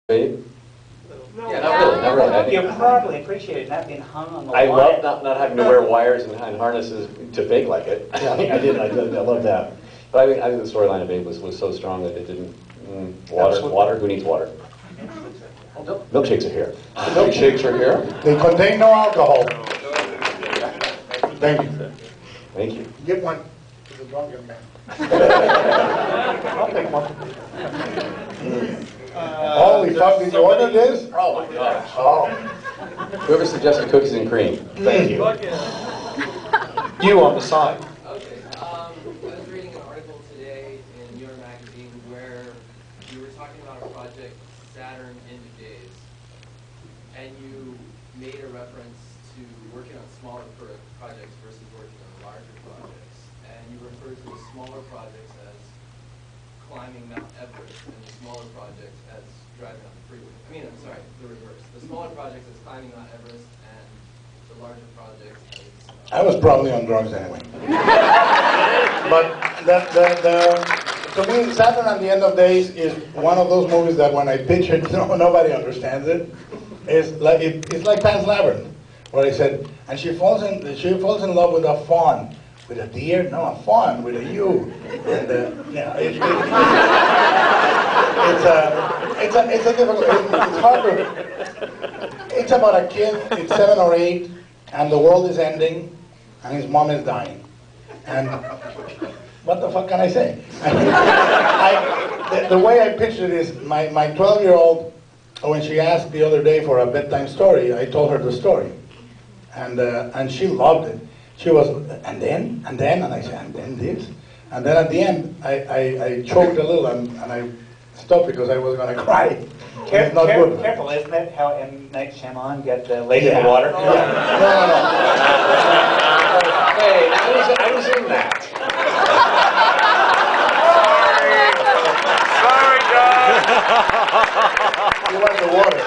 Babe? No, Yeah, not really. You probably appreciated not being hung on the I wire. love not having to wear wires and harnesses to fake like it. I love that. But I think the storyline of Babe was so strong that it didn't. Water. Who needs water? Milkshakes are here. Milkshakes are here. They contain no alcohol. Thank you. Thank you. Get one. It's a drunken man. I'll pick one. Holy fuck, did you order this? Oh my gosh. Oh. Whoever suggested cookies and cream, thank you. You on the side. Okay. I was reading an article today in your magazine where you were talking about a project, Saturn in the Days, and you made a reference to working on smaller projects versus working on larger projects. And you refer to the smaller projects as climbing Mount Everest and the smaller projects as driving on the freeway. I mean, I'm sorry, the reverse. The smaller projects as climbing Mount Everest and the larger projects as... I was probably on drugs anyway. But to me, Saturn at the End of Days is one of those movies that when I pitch it, nobody understands it. It's like Pan's Labyrinth, where I said, and she falls in love with a fawn. With a deer? No, a fawn with a U. And yeah, it's a difficult. It's hard to. It's about a kid. It's 7 or 8, and the world is ending, and his mom is dying. And what the fuck can I say? The way I pitched it is my 12-year-old. When she asked the other day for a bedtime story, I told her the story, and she loved it. She was, and then, and I said, and then this. And then at the end, I choked a little and I stopped because I was going to cry. It's not good. Careful, isn't it? How M. Night Shyamalan got laid in the water? No. Hey, I was in that. Sorry, John. You like the water.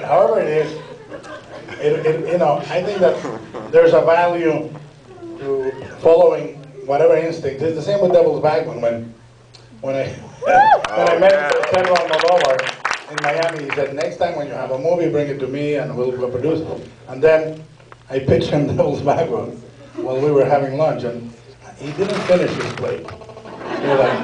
However it is, I think that there's a value to following whatever instinct. It's the same with Devil's Backbone. When I met Pedro Almodovar in Miami, he said, next time when you have a movie, bring it to me and we'll produce it. And then I pitched him Devil's Backbone while we were having lunch, and he didn't finish his plate. He was like,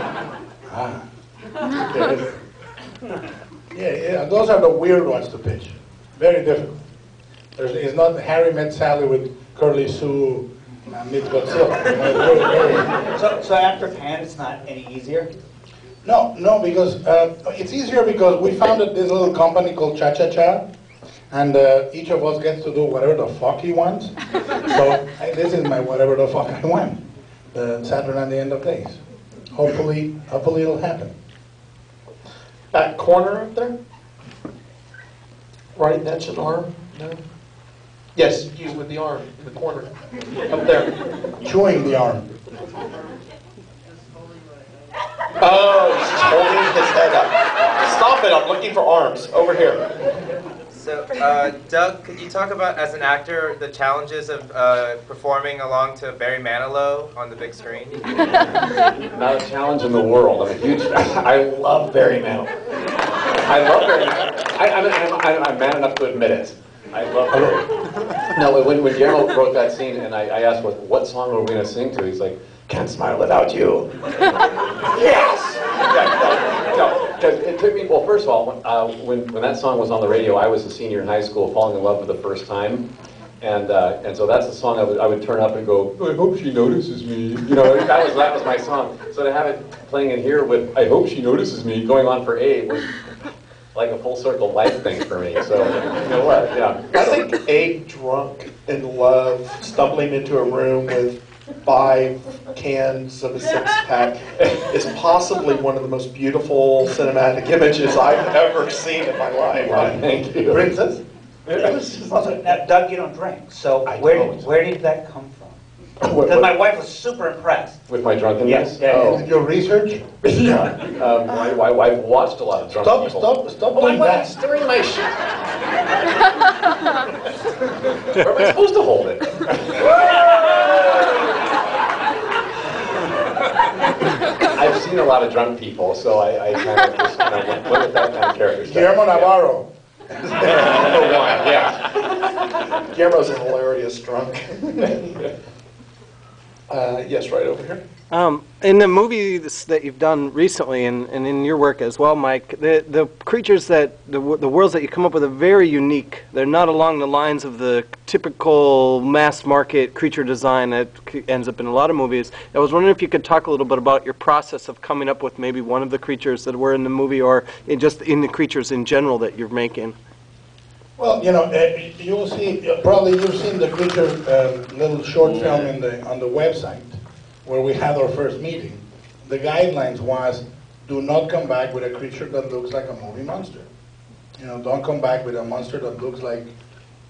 Yeah, those are the weird ones to pitch. Very difficult. It's not Harry Met Sally with Curly Sue meets Godzilla. So after Pan, it's not any easier? No, because it's easier because we founded this little company called Cha Cha Cha, and each of us gets to do whatever the fuck he wants. So this is my whatever the fuck I want. The Saturn at the End of Days. Hopefully it'll happen. That corner up there? Right, that's an arm? No? Yes, you with the arm in the corner. Up there. Chewing the arm. Oh, he's holding his head up. Stop it, I'm looking for arms. Over here. So, Doug, could you talk about, as an actor, the challenges of performing along to Barry Manilow on the big screen? Not a challenge in the world. I'm a huge fan. I love Barry Manilow. I love Barry Manilow. I'm man enough to admit it. I love Barry. No, when Guillermo wrote that scene and I asked what song were we going to sing to, he's like, Can't Smile Without You. Yes! No, because it took me, well, first of all, when that song was on the radio, I was a senior in high school falling in love for the first time. And so that's the song I would turn up and go, I hope she notices me. You know, that was my song. So to have it playing in here with I hope she notices me going on for 8 was like a full circle life thing for me. So, you know what, yeah. I think 8 drunk in love, stumbling into a room with 5 cans of a 6-pack is possibly one of the most beautiful cinematic images I've ever seen in my life. Well, thank you. Princess? Also, now, Doug, you don't drink, so where did that come from? Because my wife was super impressed. With my drunkenness? Yeah. Oh. Is it your research? Yeah. My wife watched a lot of drunk people. Stop Oh, doing my that. wife's stirring my shit. Where am I supposed to hold it? I've seen seen a lot of drunk people, so I kind of just went with that kind of character stuff. Guillermo Navarro. Number one, yeah. Guillermo's a hilarious drunk. Yes, right over here. In the movies that you've done recently, and in your work as well, Mike, the creatures the worlds that you come up with are very unique. They're not along the lines of the typical mass market creature design that ends up in a lot of movies. I was wondering if you could talk a little bit about your process of coming up with maybe one of the creatures that were in the movie, or just in the creatures in general that you're making. Well, you'll see, probably you've seen the creature little short film on the website where we had our first meeting. The guidelines was, do not come back with a creature that looks like a movie monster. Don't come back with a monster that looks like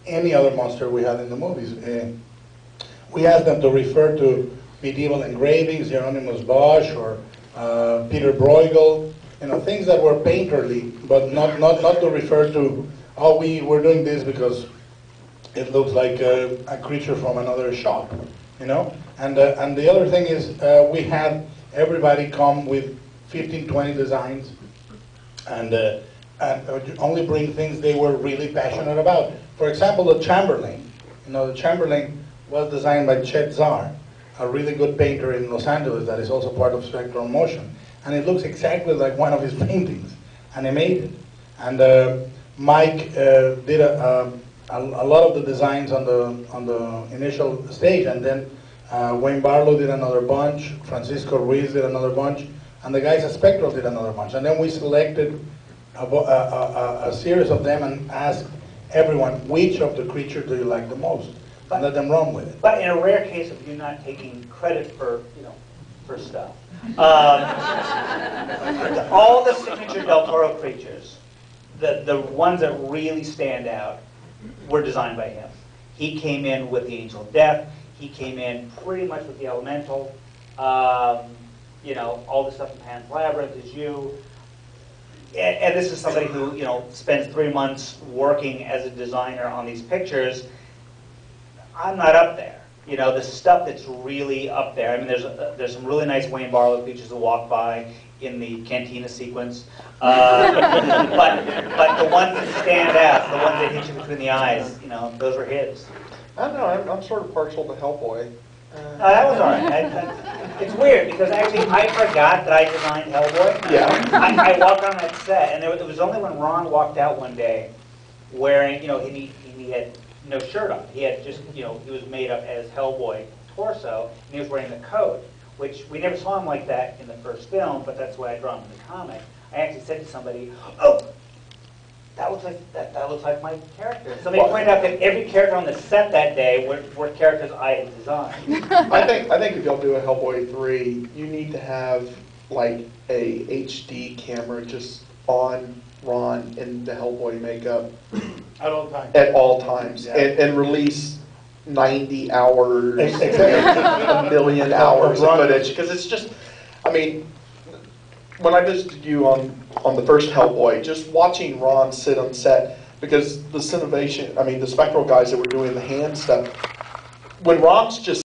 any other monster we had in the movies. We asked them to refer to medieval engravings, Hieronymus Bosch or Peter Bruegel, things that were painterly, but not to refer to, oh, we're doing this because it looks like a creature from another shop, And the other thing is we had everybody come with 15, 20 designs and only bring things they were really passionate about. For example, the Chamberlain. The Chamberlain was designed by Chet Zar, a really good painter in Los Angeles that is also part of Spectral Motion. And it looks exactly like one of his paintings, animated. And Mike did a lot of the designs on the initial stage, and then Wayne Barlow did another bunch, Francisco Ruiz did another bunch, and the guys at Spectral did another bunch. And then we selected a series of them and asked everyone, which of the creatures do you like the most? And let them run with it. But in a rare case of you not taking credit for stuff, all the signature Del Toro creatures, the ones that really stand out, were designed by him. He came in with the Angel of Death. He came in pretty much with the Elemental. All the stuff in Pan's Labyrinth is you. And this is somebody who, spends 3 months working as a designer on these pictures. I'm not up there. The stuff that's really up there. I mean, there's some really nice Wayne Barlow features to walk by in the Cantina sequence. But the ones that stand out, the ones that hit you between the eyes, those were his. I don't know, I'm sort of partial to Hellboy. That was all right. It's weird because actually I forgot that I designed Hellboy. Yeah. I walked on that set, and it was only when Ron walked out one day wearing, he had no shirt on. He had just, he was made up as Hellboy torso, and he was wearing the coat, which we never saw him like that in the first film, but that's why I draw him in the comic. I actually said to somebody, "Oh, that looks like my character." Somebody pointed out that every character on the set that day were characters I had designed. I think if y'all do a Hellboy 3, you need to have like a HD camera just on Ron in the Hellboy makeup At all times. At all times, Yeah. and release 90 hours, a million hours of footage, because it's just, I mean, when I visited you on the first Hellboy, just watching Ron sit on set, because the Cinemation, the Spectral guys that were doing the hand stuff, when Ron's just